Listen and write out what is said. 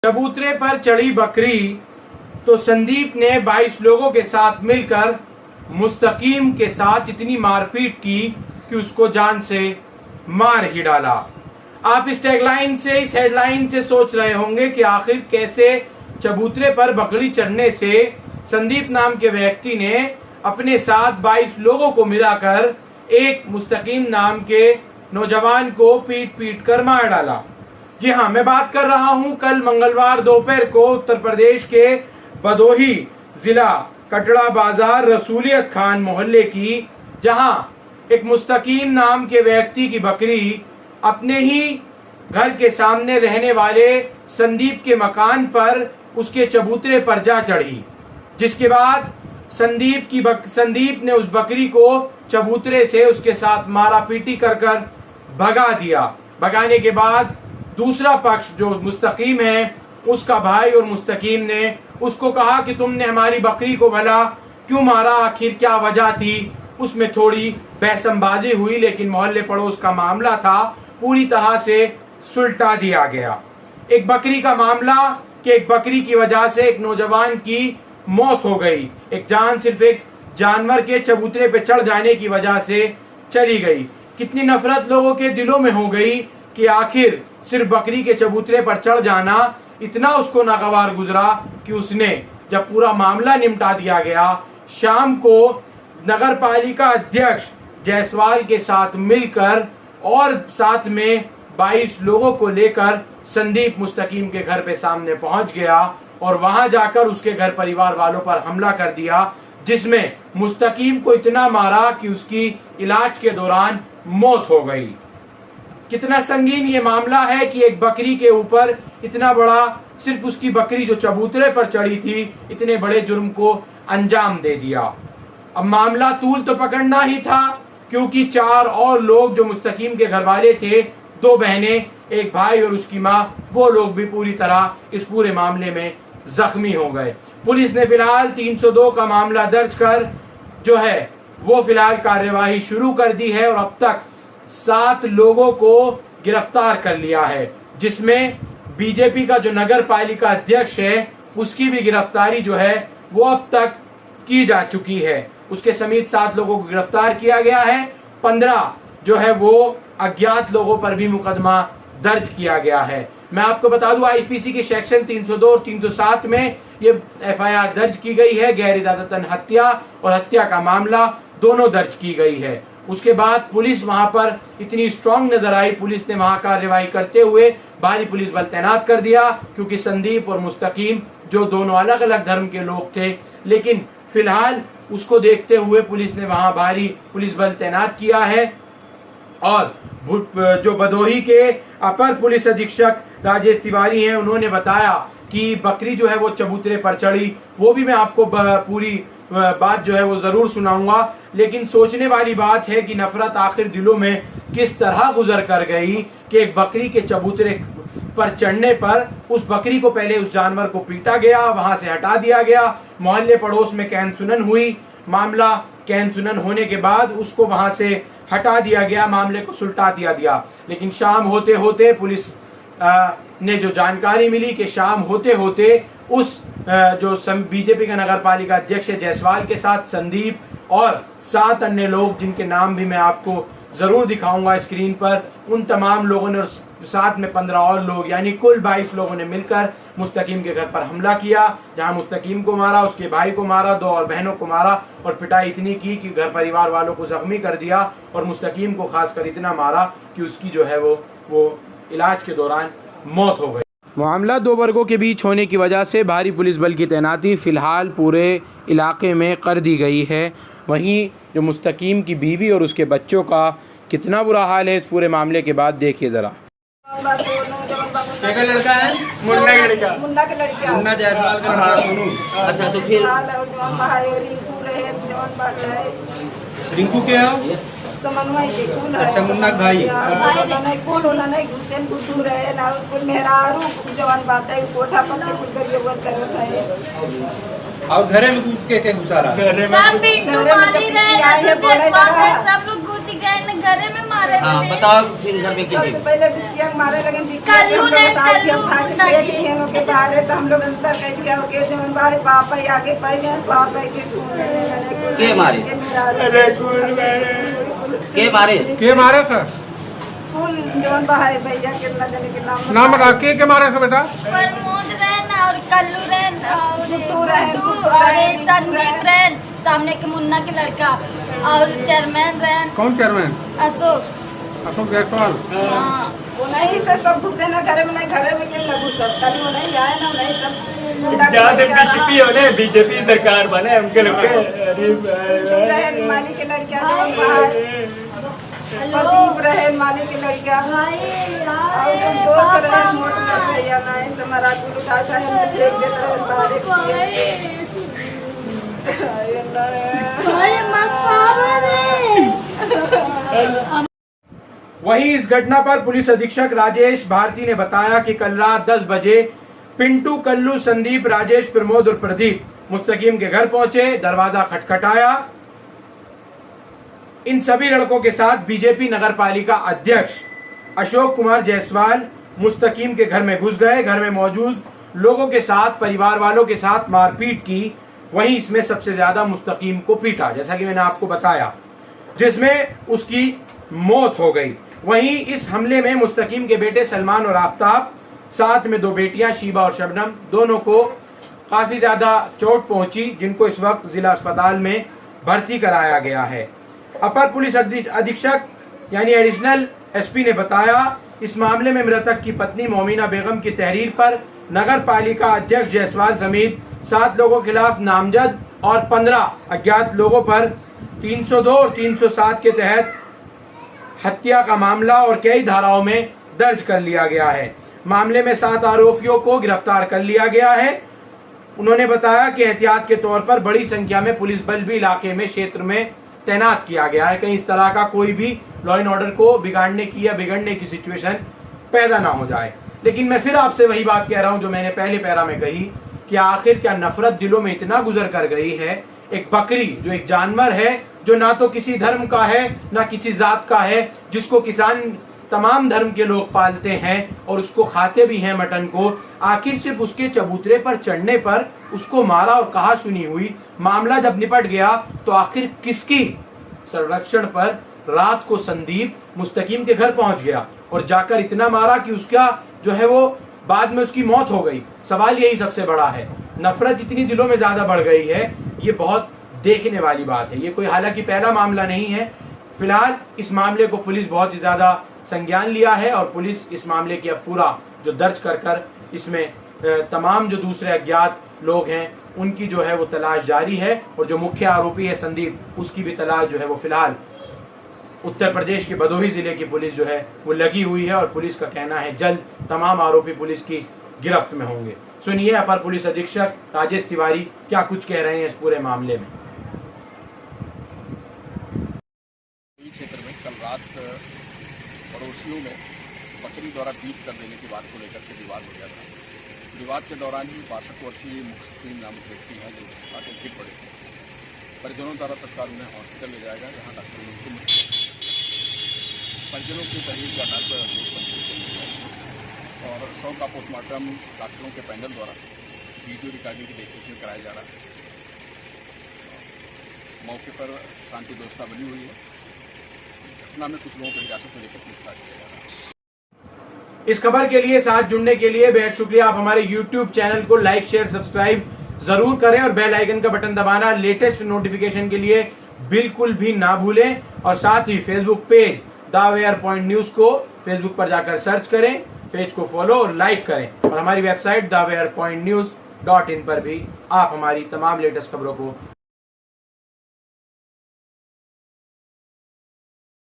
चबूतरे पर चढ़ी बकरी तो संदीप ने 22 लोगों के साथ मिलकर मुस्तकीम के साथ इतनी मारपीट की कि उसको जान से मार ही डाला। आप इस टैगलाइन से, इस हेडलाइन से सोच रहे होंगे कि आखिर कैसे चबूतरे पर बकरी चढ़ने से संदीप नाम के व्यक्ति ने अपने साथ 22 लोगों को मिलाकर एक मुस्तकीम नाम के नौजवान को पीट पीट कर मार डाला। जी हाँ, मैं बात कर रहा हूं कल मंगलवार दोपहर को उत्तर प्रदेश के भदोही जिला कटड़ा बाजार रसूलियत खान मोहल्ले की, जहां एक मुस्तकीम नाम के व्यक्ति की बकरी अपने ही घर के सामने रहने वाले संदीप के मकान पर उसके चबूतरे पर जा चढ़ी, जिसके बाद संदीप ने उस बकरी को चबूतरे से उसके साथ मारा पीटी कर भगा दिया। भगाने के बाद दूसरा पक्ष जो मुस्तकीम है, उसका भाई और मुस्तकीम ने उसको कहा कि तुमने हमारी बकरी को भला क्यों मारा, आखिर क्या वजह थी। उसमें थोड़ी बहसमबाजी हुई, लेकिन मोहल्ले पड़ोस का मामला था, पूरी तरह से सुलटा दिया गया। एक बकरी का मामला कि एक बकरी की वजह से एक नौजवान की मौत हो गई। एक जान सिर्फ एक जानवर के चबूतरे पे चढ़ जाने की वजह से चली गई। कितनी नफरत लोगों के दिलों में हो गई कि आखिर सिर्फ बकरी के चबूतरे पर चढ़ जाना इतना उसको नागवार गुजरा कि उसने जब पूरा मामला निपटा दिया गया, शाम को नगर पालिका अध्यक्ष जायसवाल के साथ मिलकर और साथ में 22 लोगों को लेकर संदीप मुस्तकीम के घर पे सामने पहुंच गया और वहां जाकर उसके घर परिवार वालों पर हमला कर दिया, जिसमें मुस्तकीम को इतना मारा कि उसकी इलाज के दौरान मौत हो गई। कितना संगीन ये मामला है कि एक बकरी के ऊपर इतना बड़ा, सिर्फ उसकी बकरी जो चबूतरे पर चढ़ी थी, इतने बड़े जुर्म को अंजाम दे दिया। अब मामला तूल तो पकड़ना ही था, क्योंकि 4 और लोग जो मुस्तकीम के घर वाले थे, 2 बहनें, एक भाई और उसकी माँ, वो लोग भी पूरी तरह इस पूरे मामले में जख्मी हो गए। पुलिस ने फिलहाल 302 का मामला दर्ज कर जो है वो फिलहाल कार्यवाही शुरू कर दी है और अब तक 7 लोगों को गिरफ्तार कर लिया है, जिसमें बीजेपी का जो नगर पालिका अध्यक्ष है उसकी भी गिरफ्तारी जो है वो अब तक की जा चुकी है। उसके समेत 7 लोगों को गिरफ्तार किया गया है। 15 जो है वो अज्ञात लोगों पर भी मुकदमा दर्ज किया गया है। मैं आपको बता दूं, आईपीसी के सेक्शन 302 और 307 में ये एफआईआर दर्ज की गई है। गैर इरादतन हत्या और हत्या का मामला दोनों दर्ज की गई है। उसके बाद पुलिस वहां पर इतनी स्ट्रांग नजर आई, पुलिस ने वहां कार्रवाई करते हुए भारी पुलिस बल तैनात कर दिया, क्योंकि संदीप और मुस्तकीम जो दोनों अलग अलग धर्म के लोग थे, लेकिन फिलहाल उसको देखते हुए पुलिस ने वहां भारी पुलिस बल तैनात किया है। और जो भदोही के अपर पुलिस अधीक्षक राजेश तिवारी हैं, उन्होंने बताया कि बकरी जो है वो चबूतरे पर चढ़ी। वो भी मैं आपको पूरी बात जो है वो जरूर सुनाऊंगा, लेकिन सोचने वाली बात है कि नफरत आखिर दिलों में किस तरह गुजर कर गई कि एक बकरी के चबूतरे पर चढ़ने पर उस बकरी को पहले उस जानवर को पीटा गया, वहां से हटा दिया गया। मोहल्ले पड़ोस में कहन सुनन हुई, मामला कहन सुनन होने के बाद उसको वहां से हटा दिया गया, मामले को सुलटा दिया। लेकिन शाम होते होते पुलिस ने जो जानकारी मिली कि शाम होते होते उस जो बीजेपी का नगर पालिका अध्यक्ष जायसवाल के साथ संदीप और 7 अन्य लोग, जिनके नाम भी मैं आपको जरूर दिखाऊंगा स्क्रीन पर, उन तमाम लोगों ने साथ में 15 और लोग, यानी कुल 22 लोगों ने मिलकर मुस्तकीम के घर पर हमला किया, जहां मुस्तकीम को मारा, उसके भाई को मारा, 2 और बहनों को मारा और पिटाई इतनी की कि घर परिवार वालों को जख्मी कर दिया और मुस्तकीम को खासकर इतना मारा कि उसकी जो है वो इलाज के दौरान मौत हो गई। मामला 2 वर्गों के बीच होने की वजह से भारी पुलिस बल की तैनाती फिलहाल पूरे इलाके में कर दी गई है। वहीं जो मुस्तकीम की बीवी और उसके बच्चों का कितना बुरा हाल है इस पूरे मामले के बाद देखिए जरा। क्या लड़का है? मुन्ना का लड़का। मुन्ना जायसवाल का लड़का सोनू। अच्छा, तो फिर रिंकू क्या है? अच्छा, मुन्ना का भाई। और घरे में के घुसा रहा? सब लोग घुस गए, घरे में मारे हाँ थे। बताओ फिर घर में की सबसे पहले बिटिया को मारे लगे, कल्लू ने बिटिया के बाहर है तो हम लोग अंदर कह दिया के जो भाई पापा ही आगे पड़ गए, पापा के के मारे? के मारे थे? फूल जोन भाई भैया के ना जाने के नाम बता, के मारे थे बेटा? प्रमोद रैन और कल्लू रैन और गुड्डू रैन, गुड्डू गुड्डू और रैन, संदीप रैन, सामने के मुन्ना के लड़का और चेयरमैन रैन कौन चेयरमैन? अशोक जायसवाल। हाँ। वो नहीं से सब घुसे ना घर में, नहीं घर में के लगू सब खाली वो नहीं आए ना, नहीं सब ज्यादा बीजेपी होने, बीजेपी सरकार बने उनके लोग रहे माली के लड़कियां जो बाहर प्रदीप रहे माली के लड़कियां और दोस्त रहे मोट भैया नहीं तो हमारा गुरु उठा उठा हमने फेंक देते रहे बाहर वहीं इस घटना पर पुलिस अधीक्षक राजेश भारती ने बताया कि कल रात 10 बजे पिंटू, कल्लू, संदीप, राजेश, प्रमोद और प्रदीप मुस्तकीम के घर पहुंचे। दरवाजा खटखटाया। इन सभी लड़कों के साथ बीजेपी नगर पालिका अध्यक्ष अशोक कुमार जायसवाल मुस्तकीम के घर में घुस गए। घर में मौजूद लोगों के साथ, परिवार वालों के साथ मारपीट की। वहीं इसमें सबसे ज्यादा मुस्तकीम को पीटा, जैसा कि मैंने आपको बताया, जिसमें उसकी मौत हो गई। वहीं इस हमले में मुस्तकीम के बेटे सलमान और आफ्ताब, साथ में 2 बेटियां शीबा और शबनम, दोनों को काफी ज्यादा चोट पहुंची, जिनको इस वक्त जिला अस्पताल में भर्ती कराया गया है। अपर पुलिस अधीक्षक यानी एडिशनल एसपी ने बताया, इस मामले में मृतक की पत्नी मोमिना बेगम की तहरीर पर नगर पालिका अध्यक्ष जायसवाल समेत 7 लोगों के खिलाफ नामजद और 15 अज्ञात लोगों पर 302 और 307 के तहत हत्या का मामला और कई धाराओं में दर्ज कर लिया गया है। मामले में 7 आरोपियों को गिरफ्तार कर लिया गया है। उन्होंने बताया कि एहतियात के तौर पर बड़ी संख्या में पुलिस बल भी इलाके में, क्षेत्र में तैनात किया गया है, कहीं इस तरह का कोई भी लॉ एंड ऑर्डर को बिगाड़ने की या बिगड़ने की सिचुएशन पैदा ना हो जाए। लेकिन मैं फिर आपसे वही बात कह रहा हूं जो मैंने पहले पैरा में कही कि आखिर क्या नफरत दिलों में इतना गुजर कर गई है। एक बकरी जो एक जानवर है, जो ना तो किसी धर्म का है ना किसी जात का है, जिसको किसान तमाम धर्म के लोग पालते हैं और उसको खाते भी हैं मटन को, आखिर सिर्फ उसके चबूतरे पर चढ़ने पर उसको मारा और कहा सुनी हुई। मामला जब निपट गया तो आखिर किसकी संरक्षण पर रात को संदीप मुस्तकीम के घर पहुंच गया और जाकर इतना मारा कि उसका जो है वो बाद में उसकी मौत हो गई। सवाल यही सबसे बड़ा है, नफरत इतनी दिलों में ज्यादा बढ़ गई है, ये बहुत देखने वाली बात है। ये कोई हालांकि पहला मामला नहीं है। फिलहाल इस मामले को पुलिस बहुत ही ज्यादा संज्ञान लिया है और पुलिस इस मामले की अब पूरा जो दर्ज कर इसमें तमाम जो दूसरे अज्ञात लोग हैं उनकी जो है वो तलाश जारी है और जो मुख्य आरोपी है संदीप, उसकी भी तलाश जो है वो फिलहाल उत्तर प्रदेश के भदोही जिले की पुलिस जो है वो लगी हुई है और पुलिस का कहना है जल्द तमाम आरोपी पुलिस की गिरफ्त में होंगे। सुनिए अपर पुलिस अधीक्षक राजेश तिवारी क्या कुछ कह रहे हैं इस पूरे मामले में। क्षेत्र में कल रात पड़ोसियों में बकरी द्वारा पीट कर देने की बात को लेकर के विवाद हो गया था। विवाद के दौरान ही 62 वर्षीय मुस्तकीम नामक व्यक्ति हैं जो काफी गिर पड़े थे। परिजनों द्वारा तत्काल उन्हें हॉस्पिटल ले जाया गया, जहां डॉक्टरों ने उनको मृत घोषित किया। परिजनों की तहरीर का और 100 का पोस्टमार्टम डॉक्टरों के पैनल द्वारा वीडियो रिकॉर्डिंग की देखरेख में कराया जा रहा है। मौके पर शांति व्यवस्था बनी हुई है। घटना में कुछ लोगों को हिरासत में लेकर पूछताछ किया जा रहा है। इस खबर के लिए साथ जुड़ने के लिए बेहद शुक्रिया। आप हमारे YouTube चैनल को लाइक, शेयर, सब्सक्राइब जरूर करें और बेल आइकन का बटन दबाना लेटेस्ट नोटिफिकेशन के लिए बिल्कुल भी ना भूलें। और साथ ही Facebook page the where point news को फेसबुक पर जाकर सर्च करें, पेज को फॉलो और लाइक करें और हमारी वेबसाइट thewearpointnews.in पर भी आप हमारी तमाम लेटेस्ट खबरों को